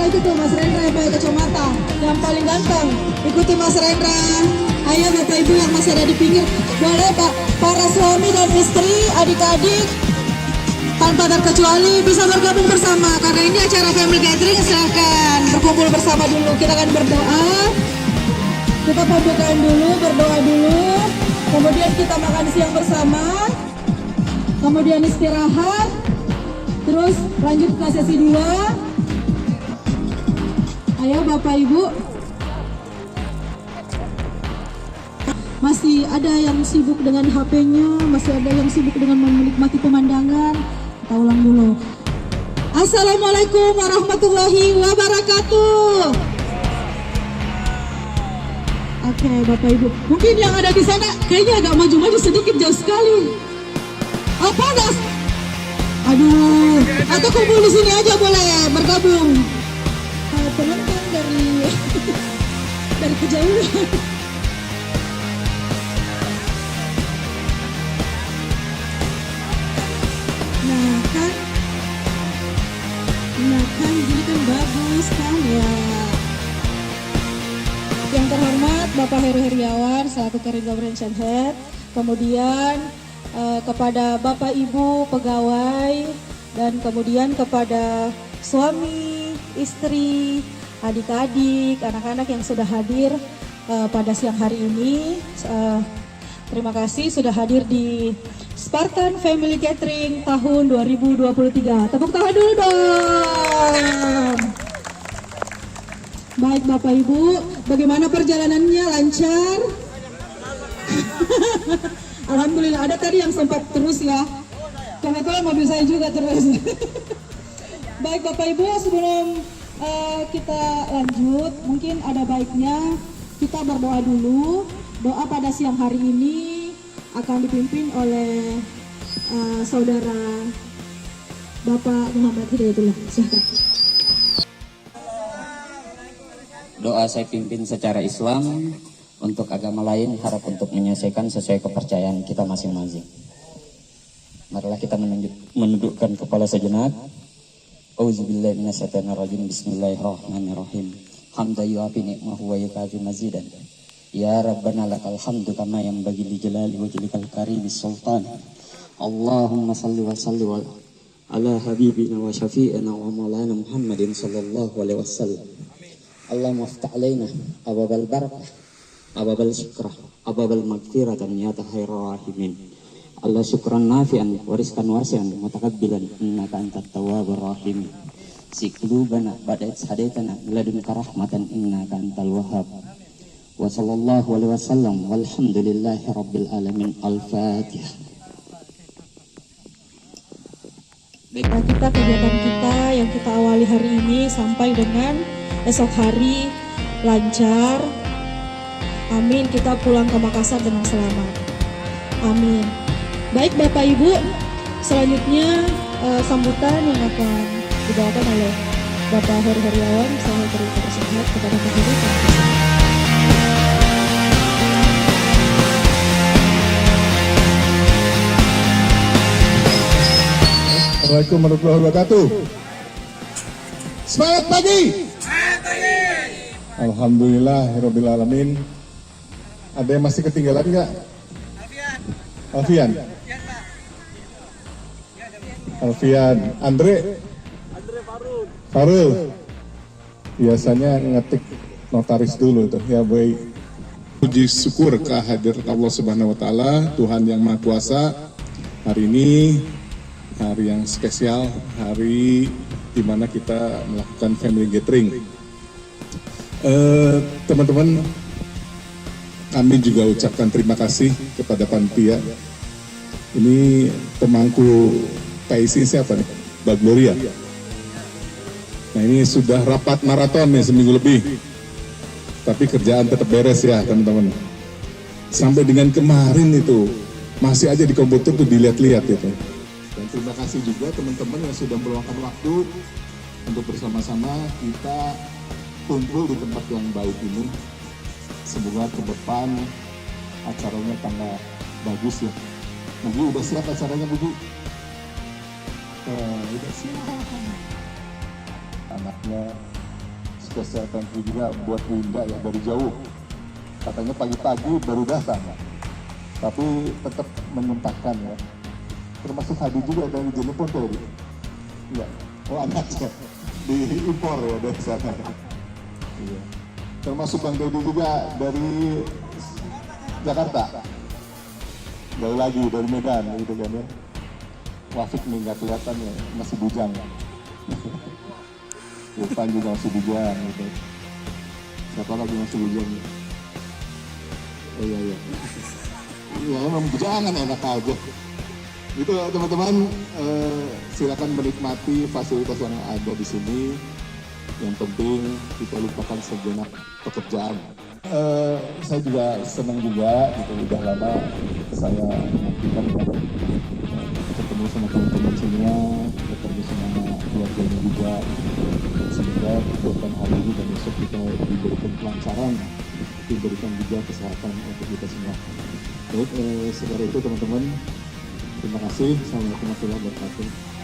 itu tuh Mas Rendra yang pakai kacamata, yang paling ganteng. Ikuti Mas Rendra. Ayo Bapak Ibu yang masih ada di pinggir, boleh Pak, para suami dan istri, adik-adik, tanpa terkecuali bisa bergabung bersama karena ini acara family gathering. Silahkan berkumpul bersama dulu. Kita akan berdoa. Kita pembukaan dulu, berdoa dulu. Kemudian kita makan siang bersama. Kemudian istirahat. Terus lanjut ke sesi 2. Ayo Bapak Ibu. Masih ada yang sibuk dengan HP-nya, masih ada yang sibuk dengan menikmati pemandangan. Kita ulang dulu. Assalamualaikum warahmatullahi wabarakatuh. Oke Bapak Ibu, mungkin yang ada di sana kayaknya agak maju-maju sedikit, jauh sekali. Oh panas. Aduh, atau kumpul di sini aja boleh bergabung. Penonton dari kejauhan. Nah kan gini kan bagus kan ya. Yang terhormat Bapak Heru Heriawan selaku Caring Governance Head, kemudian kepada Bapak Ibu pegawai, dan kemudian kepada suami, istri, adik-adik, anak-anak yang sudah hadir pada siang hari ini. Terima kasih sudah hadir di Spartan Family Gathering tahun 2023. Tepuk tangan dulu dong. Baik Bapak Ibu, bagaimana perjalanannya, lancar? Alhamdulillah, ada tadi yang sempat terus ya. Kebetulan mobil saya juga terus. Baik Bapak Ibu, sebelum kita lanjut, mungkin ada baiknya kita berdoa dulu. Doa pada siang hari ini akan dipimpin oleh saudara Bapak Muhammad Hidayatullah. Silakan. Doa saya pimpin secara Islam, untuk agama lain harap untuk menyelesaikan sesuai kepercayaan kita masing-masing. Marilah kita menundukkan kepala sejenak. Auzubillahi minasyaitonirrajim. Bismillahirrahmanirrahim. Hamdan yu'afi ni'mahu wa yukafi mazidan. Ya Rabbana lakal hamdu kama yanbaghi li jalali wajhikal karimis sultan. Allahumma salli wa sallim ala habibina wa syafi'ina wa maulana Muhammadin sallallahu alaihi wasallam. Allahumma aftah alaina ababal barakah, ababal syukrah, ababal magfiratan ya tahirur rahimin. Allah syukran nafi'an wariskan wasi'an mutakabbilan innaka antat tawwabur rahim. Siqlubana ba'da hadaitana ladunka rahmatan innaka antal wahhab. Wa sallallahu alaihi wasallam walhamdulillahi rabbil alamin. Al-Fatihah. Kita kegiatan kita yang kita awali hari ini sampai dengan esok hari lancar. Amin. Kita pulang ke Makassar dengan selamat. Amin. Baik Bapak Ibu, selanjutnya sambutan yang akan dibawakan oleh Bapak Heru Heriawan selaku Caring Governance Head kepada Pak Heru. Assalamualaikum warahmatullahi wabarakatuh. Semangat pagi. Alhamdulillahirabbil alamin. Ada yang masih ketinggalan nggak? Alfian. Alfian. Andre Farul. Biasanya ngetik notaris dulu tuh. Ya baik. Puji syukur kehadirat Allah Subhanahu wa taala, Tuhan yang Maha Kuasa. Hari ini hari yang spesial, hari di mana kita melakukan family gathering. Teman-teman, kami juga ucapkan terima kasih kepada panitia. Ini pemangku PIC siapa nih? Mbak Gloria. Nah ini sudah rapat maraton nih seminggu lebih. Tapi kerjaan tetap beres ya teman-teman. Sampai dengan kemarin itu masih aja di komputer tuh dilihat-lihat itu. Dan terima kasih juga teman-teman yang sudah meluangkan waktu untuk bersama-sama kita kumpul di tempat yang baik ini. Semoga ke depan acaranya tambah bagus ya. Bu, udah siap acaranya Bu? Udah siap. Anaknya spesial thank you juga buat Bunda ya dari jauh. Katanya pagi-pagi baru datang, tapi tetap menyempatkan ya. Termasuk Hadi juga dari Jeneponto tadi. Iya, oh anaknya diimpor ya dari sana. Iya. Termasuk Bang Dedi juga dari Jakarta. Jauh lagi dari Medan gitu kan ya. Wafik nih nggak kelihatan ya, masih bujang. Irfan juga masih bujang gitu. Siapa lagi masih bujang? Oh iya iya. Ya emang bujangan enak aja. Itu teman-teman, silakan menikmati fasilitas yang ada di sini. Yang penting kita lupakan sejenak pekerjaan. Saya juga senang juga, gitu. Udah lama saya menantikan ketemu sama teman-teman semua, ketemu sama keluarganya juga. Semoga kegiatan hari ini dan besok kita diberikan kelancaran, diberikan juga kesehatan untuk kita semua. Baik, sekarang itu teman-teman, terima kasih. Assalamualaikum warahmatullahi wabarakatuh.